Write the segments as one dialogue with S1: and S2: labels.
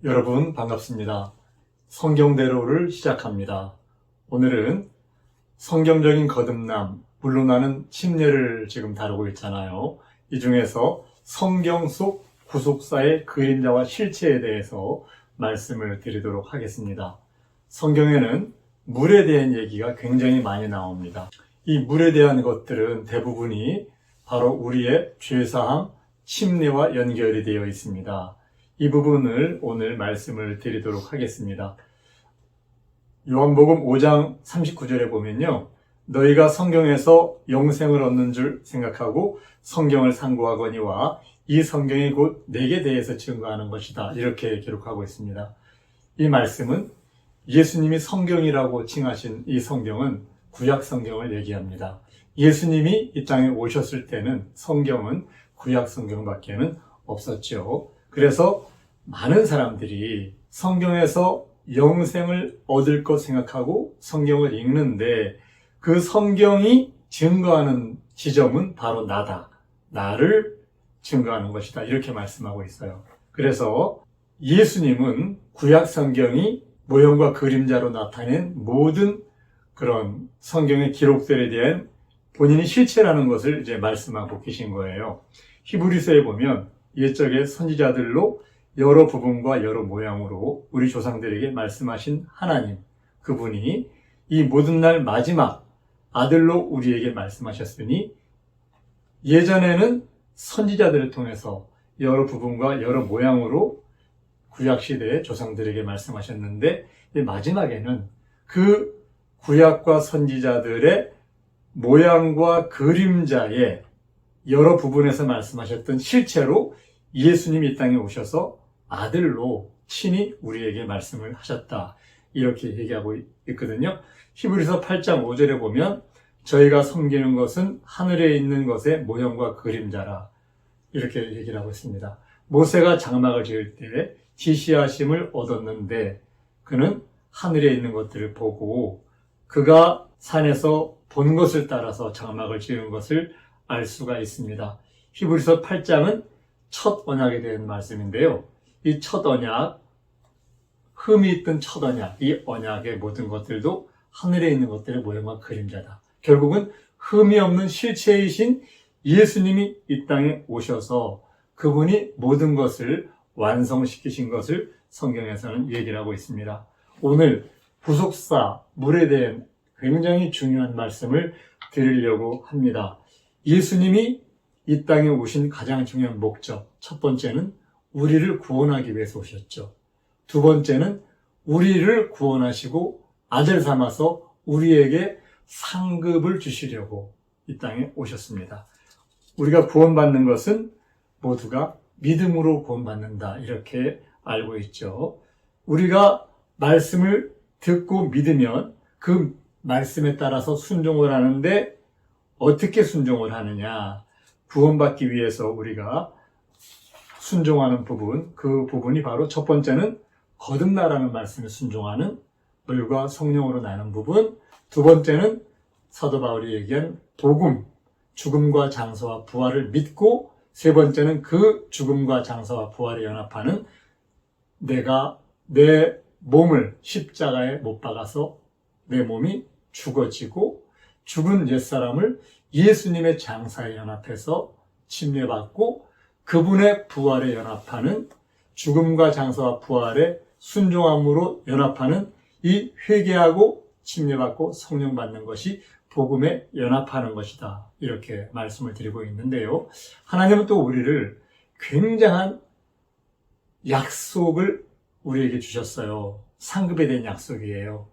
S1: 여러분 반갑습니다. 성경대로를 시작합니다. 오늘은 성경적인 거듭남, 물러나는 침례를 지금 다루고 있잖아요. 이 중에서 성경 속 구속사의 그림자와 실체에 대해서 말씀을 드리도록 하겠습니다. 성경에는 물에 대한 얘기가 굉장히 많이 나옵니다. 이 물에 대한 것들은 대부분이 바로 우리의 죄사함, 침례와 연결이 되어 있습니다. 이 부분을 오늘 말씀을 드리도록 하겠습니다. 요한복음 5장 39절에 보면요. 너희가 성경에서 영생을 얻는 줄 생각하고 성경을 상고하거니와 이 성경이 곧 내게 대해서 증거하는 것이다. 이렇게 기록하고 있습니다. 이 말씀은 예수님이 성경이라고 칭하신 이 성경은 구약 성경을 얘기합니다. 예수님이 이 땅에 오셨을 때는 성경은 구약 성경밖에는 없었죠. 그래서 많은 사람들이 성경에서 영생을 얻을 것 생각하고 성경을 읽는데 그 성경이 증거하는 지점은 바로 나다. 나를 증거하는 것이다. 이렇게 말씀하고 있어요. 그래서 예수님은 구약 성경이 모형과 그림자로 나타낸 모든 그런 성경의 기록들에 대한 본인이 실체라는 것을 이제 말씀하고 계신 거예요. 히브리서에 보면 옛적의 선지자들로 여러 부분과 여러 모양으로 우리 조상들에게 말씀하신 하나님, 그분이 이 모든 날 마지막 아들로 우리에게 말씀하셨으니 예전에는 선지자들을 통해서 여러 부분과 여러 모양으로 구약시대의 조상들에게 말씀하셨는데 마지막에는 그 구약과 선지자들의 모양과 그림자의 여러 부분에서 말씀하셨던 실체로 예수님이 이 땅에 오셔서 아들로 친히 우리에게 말씀을 하셨다. 이렇게 얘기하고 있거든요. 히브리서 8장 5절에 보면 저희가 섬기는 것은 하늘에 있는 것의 모형과 그림자라. 이렇게 얘기를 하고 있습니다. 모세가 장막을 지을 때 지시하심을 얻었는데 그는 하늘에 있는 것들을 보고 그가 산에서 본 것을 따라서 장막을 지은 것을 알 수가 있습니다. 히브리서 8장은 첫 언약에 대한 말씀인데요. 이 첫 언약, 흠이 있던 첫 언약, 이 언약의 모든 것들도 하늘에 있는 것들의 모형과 그림자다. 결국은 흠이 없는 실체이신 예수님이 이 땅에 오셔서 그분이 모든 것을 완성시키신 것을 성경에서는 얘기를 하고 있습니다. 오늘 구속사, 물에 대한 굉장히 중요한 말씀을 드리려고 합니다. 예수님이 이 땅에 오신 가장 중요한 목적, 첫 번째는 우리를 구원하기 위해서 오셨죠. 두 번째는 우리를 구원하시고 아들 삼아서 우리에게 상급을 주시려고 이 땅에 오셨습니다. 우리가 구원받는 것은 모두가 믿음으로 구원받는다. 이렇게 알고 있죠. 우리가 말씀을 듣고 믿으면 그 말씀에 따라서 순종을 하는데 어떻게 순종을 하느냐? 구원받기 위해서 우리가 순종하는 부분, 그 부분이 바로 첫 번째는 거듭나라는 말씀에 순종하는 물과 성령으로 나는 부분, 두 번째는 사도 바울이 얘기한 복음, 죽음과 장사와 부활을 믿고, 세 번째는 그 죽음과 장사와 부활에 연합하는 내가 내 몸을 십자가에 못 박아서 내 몸이 죽어지고 죽은 옛사람을 예수님의 장사에 연합해서 침례받고 그분의 부활에 연합하는 죽음과 장사와 부활에 순종함으로 연합하는 이 회개하고 침례받고 성령 받는 것이 복음에 연합하는 것이다. 이렇게 말씀을 드리고 있는데요. 하나님은 또 우리를 굉장한 약속을 우리에게 주셨어요. 상급에 대한 약속이에요.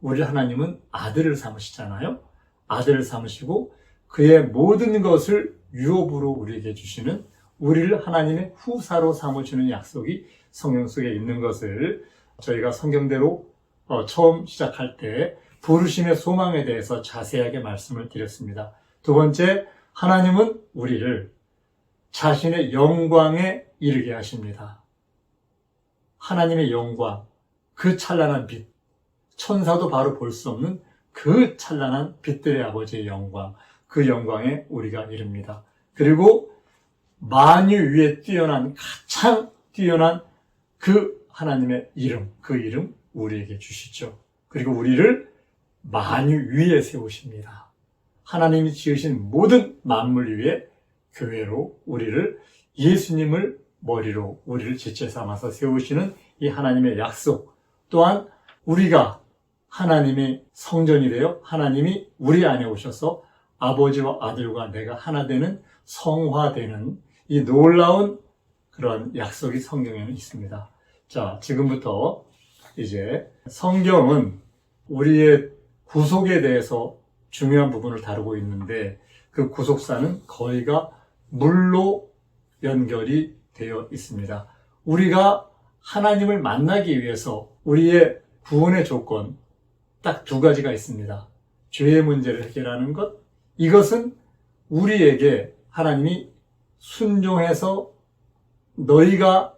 S1: 우리 하나님은 아들을 삼으시잖아요. 아들을 삼으시고 그의 모든 것을 유업으로 우리에게 주시는 우리를 하나님의 후사로 삼으시는 약속이 성경 속에 있는 것을 저희가 성경대로 처음 시작할 때 부르심의 소망에 대해서 자세하게 말씀을 드렸습니다. 두 번째, 하나님은 우리를 자신의 영광에 이르게 하십니다. 하나님의 영광, 그 찬란한 빛, 천사도 바로 볼 수 없는 그 찬란한 빛들의 아버지의 영광, 그 영광에 우리가 이릅니다. 그리고 만유 위에 뛰어난 가장 뛰어난 그 하나님의 이름, 그 이름 우리에게 주시죠. 그리고 우리를 만유 위에 세우십니다. 하나님이 지으신 모든 만물 위에 교회로 우리를 예수님을 머리로 우리를 지체 삼아서 세우시는 이 하나님의 약속, 또한 우리가 하나님의 성전이 되어 하나님이 우리 안에 오셔서 아버지와 아들과 내가 하나 되는 성화되는 이 놀라운 그런 약속이 성경에는 있습니다. 자, 지금부터 이제 성경은 우리의 구속에 대해서 중요한 부분을 다루고 있는데 그 구속사는 거의가 물로 연결이 되어 있습니다. 우리가 하나님을 만나기 위해서 우리의 구원의 조건 딱 두 가지가 있습니다. 죄의 문제를 해결하는 것, 이것은 우리에게 하나님이 순종해서 너희가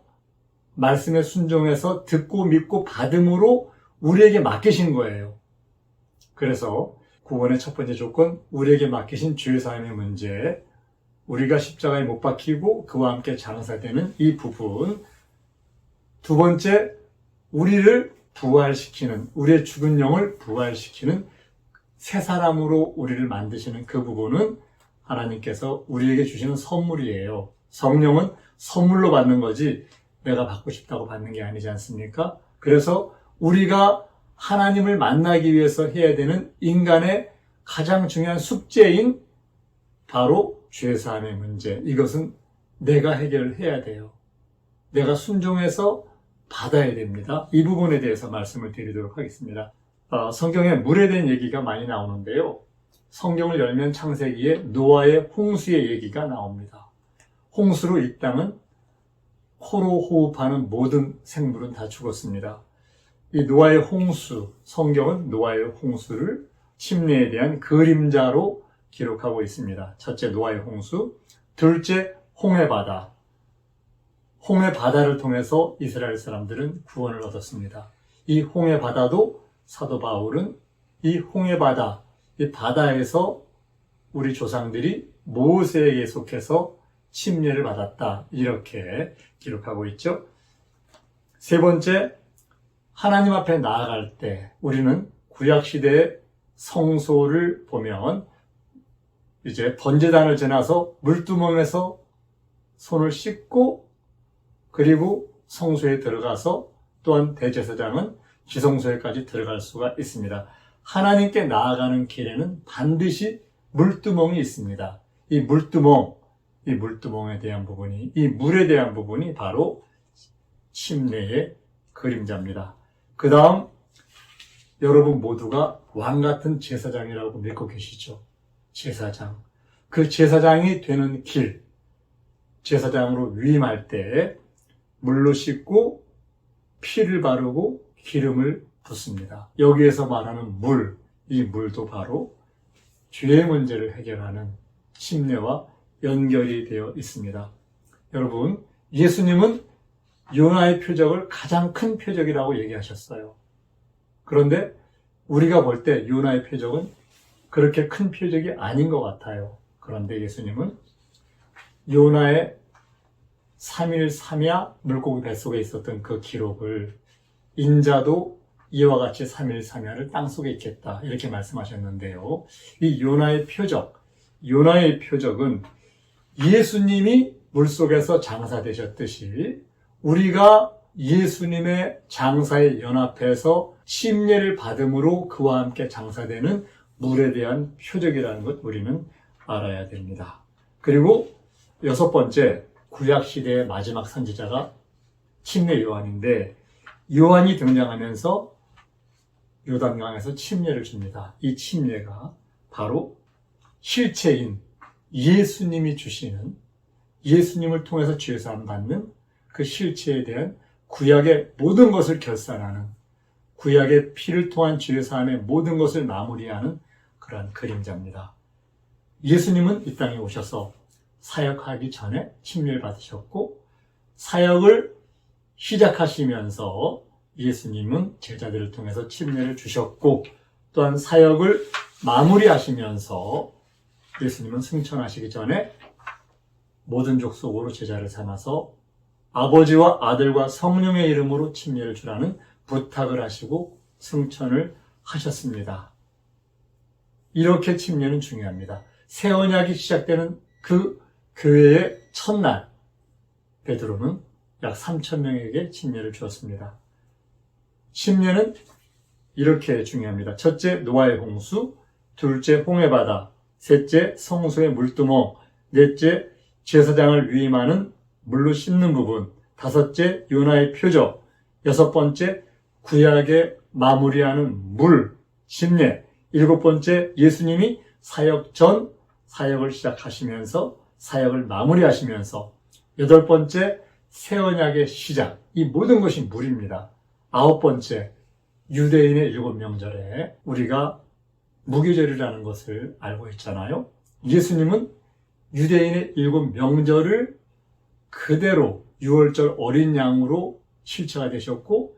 S1: 말씀에 순종해서 듣고 믿고 받음으로 우리에게 맡기신 거예요. 그래서 구원의 첫 번째 조건, 우리에게 맡기신 죄사함의 문제, 우리가 십자가에 못 박히고 그와 함께 장사되는 이 부분. 두 번째, 우리를 부활시키는, 우리의 죽은 영을 부활시키는 새 사람으로 우리를 만드시는 그 부분은 하나님께서 우리에게 주시는 선물이에요. 성령은 선물로 받는 거지 내가 받고 싶다고 받는 게 아니지 않습니까? 그래서 우리가 하나님을 만나기 위해서 해야 되는 인간의 가장 중요한 숙제인 바로 죄사함의 문제, 이것은 내가 해결해야 돼요. 내가 순종해서 받아야 됩니다. 이 부분에 대해서 말씀을 드리도록 하겠습니다. 성경에 물에 대한 얘기가 많이 나오는데요. 성경을 열면 창세기에 노아의 홍수의 얘기가 나옵니다. 홍수로 이 땅은 코로 호흡하는 모든 생물은 다 죽었습니다. 이 노아의 홍수, 성경은 노아의 홍수를 침례에 대한 그림자로 기록하고 있습니다. 첫째, 노아의 홍수. 둘째, 홍해바다. 홍해바다를 통해서 이스라엘 사람들은 구원을 얻었습니다. 이 홍해바다도 사도 바울은 이 홍해바다, 이 바다에서 우리 조상들이 모세에게 속해서 침례를 받았다, 이렇게 기록하고 있죠. 세 번째, 하나님 앞에 나아갈 때 우리는 구약시대의 성소를 보면 이제 번제단을 지나서 물두멍에서 손을 씻고 그리고 성소에 들어가서 또한 대제사장은 지성소에까지 들어갈 수가 있습니다. 하나님께 나아가는 길에는 반드시 물두멍이 있습니다. 이 물두멍에 대한 부분이, 이 물에 대한 부분이 바로 침례의 그림자입니다. 그 다음, 여러분 모두가 왕같은 제사장이라고 믿고 계시죠? 제사장. 그 제사장이 되는 길, 제사장으로 위임할 때 물로 씻고 피를 바르고 기름을 붓습니다. 여기에서 말하는 물, 이 물도 바로 죄의 문제를 해결하는 침례와 연결이 되어 있습니다. 여러분, 예수님은 요나의 표적을 가장 큰 표적이라고 얘기하셨어요. 그런데 우리가 볼 때 요나의 표적은 그렇게 큰 표적이 아닌 것 같아요. 그런데 예수님은 요나의 3일 3야 물고기 뱃속에 있었던 그 기록을 인자도 이와 같이 3일 3야를 땅속에 있겠다, 이렇게 말씀하셨는데요. 이 요나의 표적은 예수님이 물속에서 장사되셨듯이 우리가 예수님의 장사에 연합해서 침례를 받음으로 그와 함께 장사되는 물에 대한 표적이라는 것 우리는 알아야 됩니다. 그리고 여섯 번째, 구약시대의 마지막 선지자가 침례 요한인데, 요한이 등장하면서 요단강에서 침례를 줍니다. 이 침례가 바로 실체인 예수님이 주시는, 예수님을 통해서 죄사함 받는 그 실체에 대한 구약의 모든 것을 결산하는, 구약의 피를 통한 죄사함의 모든 것을 마무리하는 그러한 그림자입니다. 예수님은 이 땅에 오셔서 사역하기 전에 침례를 받으셨고, 사역을 시작하시면서 예수님은 제자들을 통해서 침례를 주셨고, 또한 사역을 마무리하시면서 예수님은 승천하시기 전에 모든 족속으로 제자를 삼아서 아버지와 아들과 성령의 이름으로 침례를 주라는 부탁을 하시고 승천을 하셨습니다. 이렇게 침례는 중요합니다. 새 언약이 시작되는 그 교회의 첫날, 베드로는 약 3,000명에게 침례를 주었습니다. 침례는 이렇게 중요합니다. 첫째, 노아의 홍수. 둘째, 홍해바다. 셋째, 성소의 물두멍. 넷째, 제사장을 위임하는 물로 씻는 부분. 다섯째, 요나의 표적. 여섯 번째, 구약의 마무리하는 물, 침례. 일곱 번째, 예수님이 사역 전 사역을 시작하시면서 사역을 마무리하시면서. 여덟 번째, 새 언약의 시작. 이 모든 것이 물입니다. 아홉 번째, 유대인의 일곱 명절에 우리가 무교절이라는 것을 알고 있잖아요. 예수님은 유대인의 일곱 명절을 그대로 6월절 어린 양으로 실체가 되셨고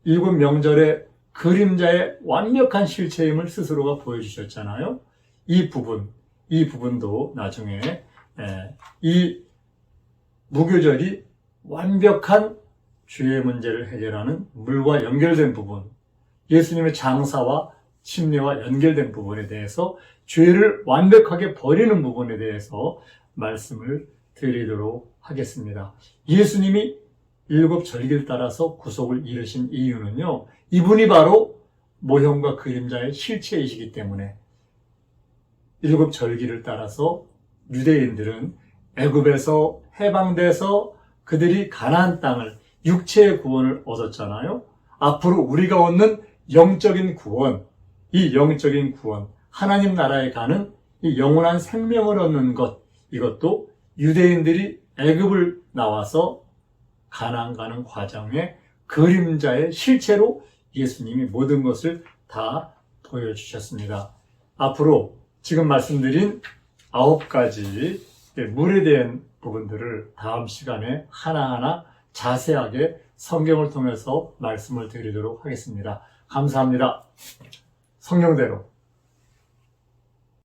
S1: 일곱 명절의 그림자의 완벽한 실체임을 스스로가 보여주셨잖아요. 이 부분도 나중에 이 무교절이 완벽한 죄의 문제를 해결하는 물과 연결된 부분, 예수님의 장사와 침례와 연결된 부분에 대해서 죄를 완벽하게 버리는 부분에 대해서 말씀을 드리도록 하겠습니다. 예수님이 일곱 절기를 따라서 구속을 이루신 이유는요, 이분이 바로 모형과 그림자의 실체이시기 때문에 일곱 절기를 따라서 유대인들은 애굽에서 해방돼서 그들이 가나안 땅을 육체의 구원을 얻었잖아요. 앞으로 우리가 얻는 영적인 구원, 이 영적인 구원, 하나님 나라에 가는 이 영원한 생명을 얻는 것, 이것도 유대인들이 애굽을 나와서 가나안 가는 과정의 그림자의 실체로 예수님이 모든 것을 다 보여주셨습니다. 앞으로 지금 말씀드린 9가지 물에 대한 부분들을 다음 시간에 하나하나 자세하게 성경을 통해서 말씀을 드리도록 하겠습니다. 감사합니다. 성경대로